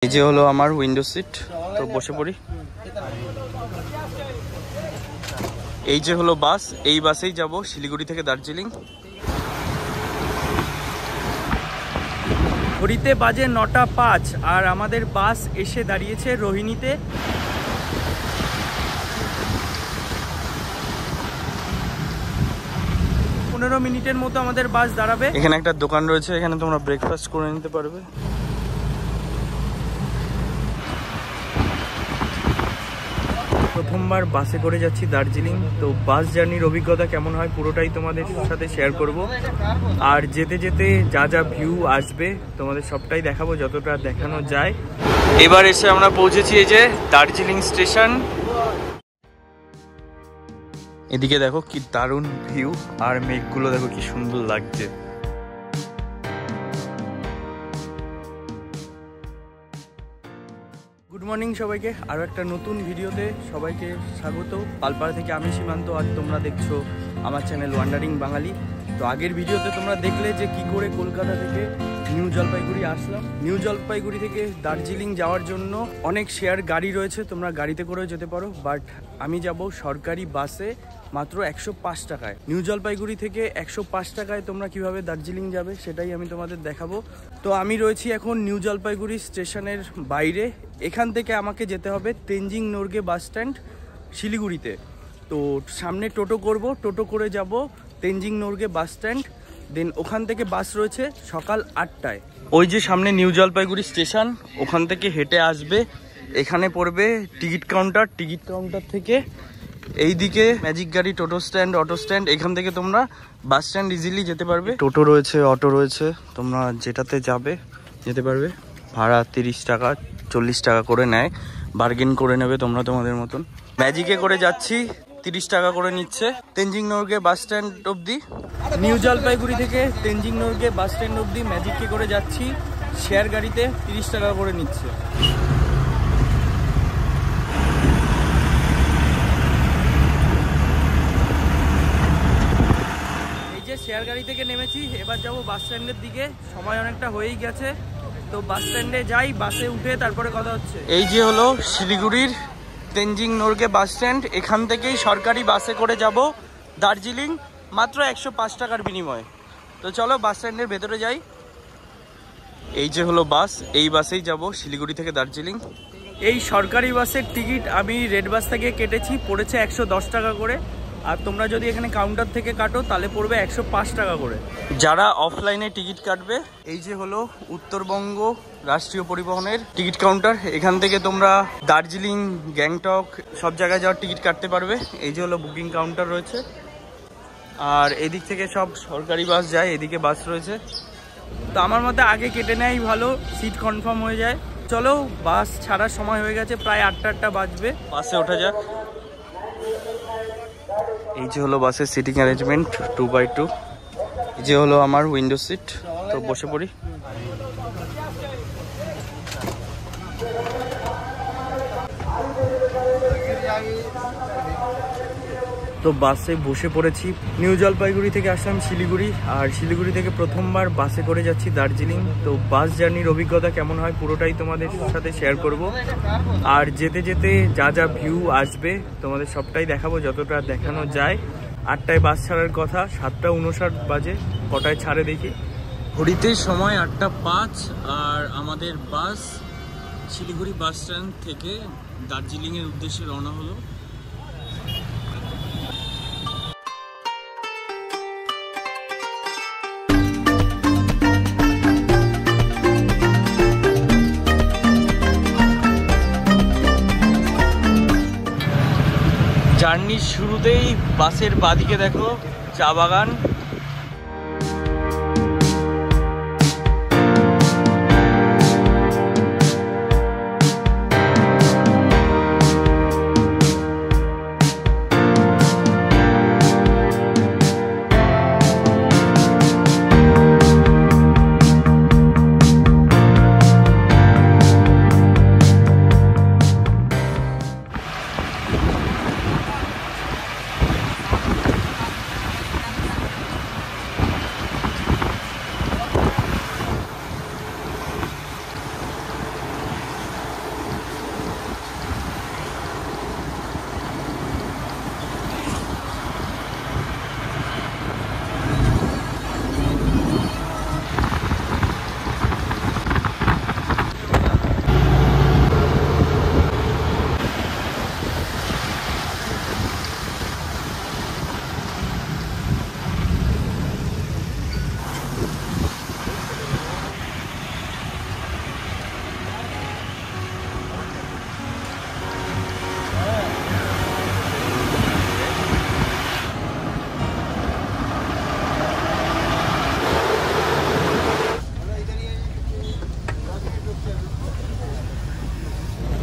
এই যে হলো আমার উইন্ডো সিট, তো বসে পড়ি। এই যে হলো বাস, এই বাসেই যাব শিলিগুড়ি থেকে দার্জিলিং। ঘড়িতে বাজে 9:05 আর আমাদের বাস এসে দাঁড়িয়েছে রোহিণীতে। পনেরো মিনিটের মতো আমাদের বাস দাঁড়াবে। এখানে একটা দোকান রয়েছে, এখানে তোমরা ব্রেকফাস্ট করে নিতে পারবে। প্রথমবার বাসে করে যাচ্ছি দার্জিলিং, তো বাস জার্নির অভিজ্ঞতা কেমন হয় পুরোটাই তোমাদের সাথে শেয়ার করব। আর যেতে যেতে যা যা ভিউ আসবে তোমাদের সবটাই দেখাবো যতটা দেখানো যায়। এবার এসে আমরা পৌঁছেছি এই যে দার্জিলিং স্টেশন। এদিকে দেখো কি দারুণ ভিউ, আর মেঘগুলো দেখো কি সুন্দর লাগছে। গুড মর্নিং সবাইকে, আরও একটা নতুন ভিডিওতে সবাইকে স্বাগত। পালপাড়া থেকে আমি সীমান্ত, আর তোমরা দেখছো আমার চ্যানেল ওয়ান্ডারিং বাঙালি। তো আগের ভিডিওতে তোমরা দেখলে যে কি করে কলকাতা থেকে নিউ জলপাইগুড়ি আসলাম। নিউ জলপাইগুড়ি থেকে দার্জিলিং যাওয়ার জন্য অনেক শেয়ার গাড়ি রয়েছে, তোমরা গাড়িতে করেও যেতে পারো, বাট আমি যাব সরকারি বাসে মাত্র 105 টাকায়। নিউ জলপাইগুড়ি থেকে 105 টাকায় তোমরা কিভাবে দার্জিলিং যাবে সেটাই আমি তোমাদের দেখাবো। তো আমি রয়েছি এখন নিউ জলপাইগুড়ি স্টেশনের বাইরে। এখান থেকে আমাকে যেতে হবে তেনজিং নোরগে বাস স্ট্যান্ড শিলিগুড়িতে। তো সামনে টোটো করব, টোটো করে যাব তেনজিং নোরগে বাস স্ট্যান্ড, দেন ওখান থেকে বাস রয়েছে সকাল 8টায়। ওই যে সামনে নিউ জলপাইগুড়ি স্টেশন, ওখান থেকে হেঁটে আসবে, এখানে পড়বে টিকিট কাউন্টার। টিকিট কাউন্টার থেকে এইদিকে ম্যাজিক গাড়ি, টোটো স্ট্যান্ড, অটো স্ট্যান্ড, এখান থেকে তোমরা বাস স্ট্যান্ড ইজিলি যেতে পারবে। টোটো রয়েছে, অটো রয়েছে, তোমরা যেটাতে যাবে যেতে পারবে। ভাড়া 30 টাকা 40 টাকা করে নেয়, বার্গেন করে নেবে তোমরা তোমাদের মতন। ম্যাজিকে করে যাচ্ছি, 30 টাকা করে নিচ্ছে তেনজিং নোরগে বাস স্ট্যান্ড অবধি। নিউ জলপাইগুড়ি থেকে তেনজিং নোরগে বাস স্ট্যান্ড অবধি ম্যাজিকে করে যাচ্ছি, শেয়ার গাড়িতে 30 টাকা করে নিচ্ছে। শেয়ার গাড়ি থেকে নেমেছি, এবার যাব বাস স্ট্যান্ডের দিকে। সময় অনেকটা হয়েই গেছে, তো বাস স্ট্যান্ডে যাই, বাসে উঠে তারপরে কথা হচ্ছে। এই যে হলো শিলিগুড়ির তেনজিং নোরগে বাস স্ট্যান্ড, এখান থেকেই সরকারি বাসে করে যাব দার্জিলিং মাত্র 105 টাকার বিনিময়ে। তো চলো বাস স্ট্যান্ডের ভেতরে যাই। এই যে হলো বাস, এই বাসেই যাব শিলিগুড়ি থেকে দার্জিলিং। এই সরকারি বাসের টিকিট আমি রেড বাস থেকে কেটেছি, পড়েছে 110 টাকা করে। আর তোমরা যদি এখানে কাউন্টার থেকে কাটো তাহলে পড়বে 105 টাকা করে। যারা অফলাইনে টিকিট কাটবে, এই যে হলো উত্তরবঙ্গ রাষ্ট্রীয় পরিবহনের টিকিট কাউন্টার, এখান থেকে তোমরা দার্জিলিং, গ্যাংটক সব জায়গায় যাওয়ার টিকিট কাটতে পারবে। এই যে হলো বুকিং কাউন্টার রয়েছে, আর এদিক থেকে সব সরকারি বাস যায়, এদিকে বাস রয়েছে। তো আমার মতে আগে কেটে নেয় ভালো, সিট কনফার্ম হয়ে যায়। চলো বাস ছাড়ার সময় হয়ে গেছে, প্রায় 8টা বাজবে, বাসে ওঠা যাক। এই যে হলো বাসের সিটিং অ্যারেঞ্জমেন্ট 2x2। এই যে হলো আমার উইন্ডো সিট, তো বসে পড়ি। তো বাসে বসে পড়েছি। নিউ জলপাইগুড়ি থেকে আসলাম শিলিগুড়ি, আর শিলিগুড়ি থেকে প্রথমবার বাসে করে যাচ্ছি দার্জিলিং। তো বাস জার্নির অভিজ্ঞতা কেমন হয় পুরোটাই তোমাদের সাথে শেয়ার করব। আর যেতে যেতে যা যা ভিউ আসবে তোমাদের সবটাই দেখাবো যতটা দেখানো যায়। 8টায় বাস ছাড়ার কথা, 7:59 বাজে, কটায় ছাড়ে দেখি। ঘড়িতে সময় 8:05 আর আমাদের বাস শিলিগুড়ি বাস স্ট্যান্ড থেকে দার্জিলিংয়ের উদ্দেশ্যে রওনা হলো। জার্নির শুরুতেই বাসের বাদিকে দেখো চা বাগান।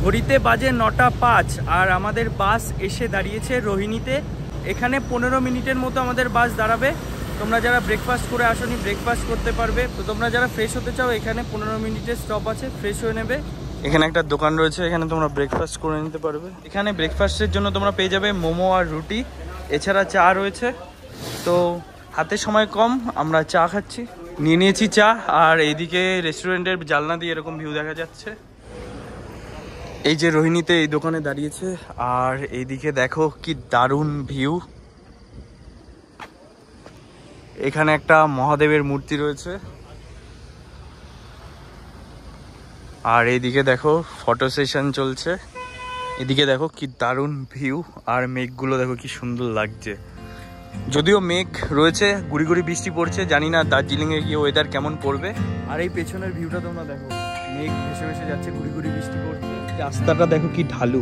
ঘড়িতে বাজে 9:05 আর আমাদের বাস এসে দাঁড়িয়েছে রোহিণীতে। এখানে 15 মিনিটের মতো আমাদের বাস দাঁড়াবে। তোমরা যারা ব্রেকফাস্ট করে আসোনি ব্রেকফাস্ট করতে পারবে। তো তোমরা যারা ফ্রেশ হতে চাও এখানে 15 মিনিটের স্টপ আছে, ফ্রেশ হয়ে নেবে। এখানে একটা দোকান রয়েছে, এখানে তোমরা ব্রেকফাস্ট করে নিতে পারবে। এখানে ব্রেকফাস্টের জন্য তোমরা পেয়ে যাবে মোমো আর রুটি, এছাড়া চা রয়েছে। তো হাতে সময় কম, আমরা চা খাচ্ছি, নিয়ে নিয়েছি চা। আর এইদিকে রেস্টুরেন্টের জানলা দিয়ে এরকম ভিউ দেখা যাচ্ছে। এই যে রোহিণীতে এই দোকানে দাঁড়িয়েছে, আর এইদিকে দেখো কি দারুণ ভিউ। এখানে একটা মহাদেবের মূর্তি রয়েছে, আর এইদিকে দেখো ফটো সেশন চলছে। এদিকে দেখো কি দারুণ ভিউ, আর মেঘগুলো দেখো কি সুন্দর লাগছে। যদিও মেঘ রয়েছে, গুড়ি গুড়ি বৃষ্টি পড়ছে, জানি না দার্জিলিংয়ে গিয়ে ওয়েদার কেমন পড়বে। আর এই পেছনের ভিউটা তোমরা দেখো, মেঘ ভেসে ভেসে যাচ্ছে, গুড়ি গুড়ি বৃষ্টি পড়ছে। রাস্তাটা দেখো কি ঢালু।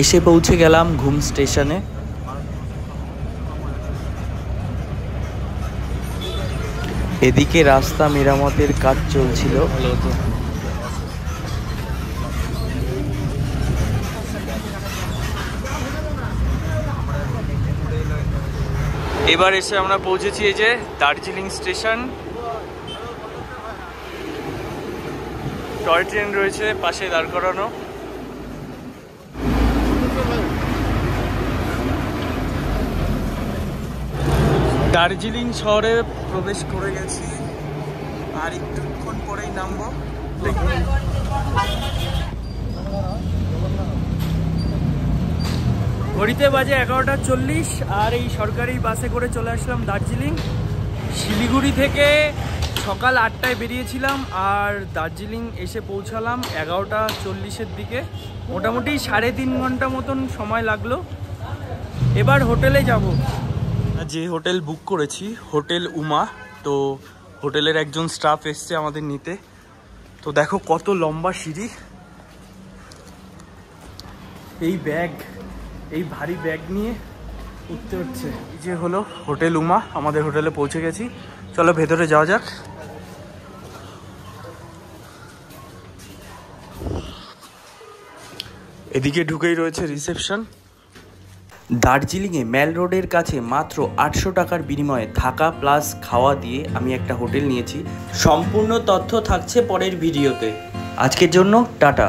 এসে পৌঁছে গেলাম ঘুম স্টেশনে। এদিকে রাস্তা মেরামতের কাজ চলছিল। এবার এসে আমরা পৌঁছেছি এই যে দার্জিলিং স্টেশন। টয় ট্রেন রয়েছে পাশে দাঁড় করানো। দার্জিলিং শহরে প্রবেশ করে গেছি, আর একটুক্ষণ পরেই নামবো। ঘড়িতে বাজে 11:40 আর এই সরকারি বাসে করে চলে আসলাম দার্জিলিং। শিলিগুড়ি থেকে সকাল 8টায় বেরিয়েছিলাম, আর দার্জিলিং এসে পৌঁছালাম 11:40-এর দিকে। মোটামুটি 3.5 ঘন্টা মতন সময় লাগলো। এবার হোটেলে যাব। যে হোটেল বুক করেছি হোটেল উমা, তো হোটেলের একজন স্টাফ এসছে আমাদের নিতে। তো দেখো কত লম্বা সিঁড়ি, এই ব্যাগ, এই ভারী ব্যাগ নিয়ে উঠতে হচ্ছে। এই যে হলো হোটেল উমা, আমাদের হোটেলে পৌঁছে গেছি। চলো ভেতরে যাওয়া যাক। এদিকে ঢুকেই রয়েছে রিসেপশন। দার্জিলিংয়ে ম্যাল রোডের কাছে মাত্র 800 টাকার বিনিময়ে থাকা প্লাস খাওয়া দিয়ে আমি একটা হোটেল নিয়েছি। সম্পূর্ণ তথ্য থাকছে পরের ভিডিওতে। আজকের জন্য টাটা।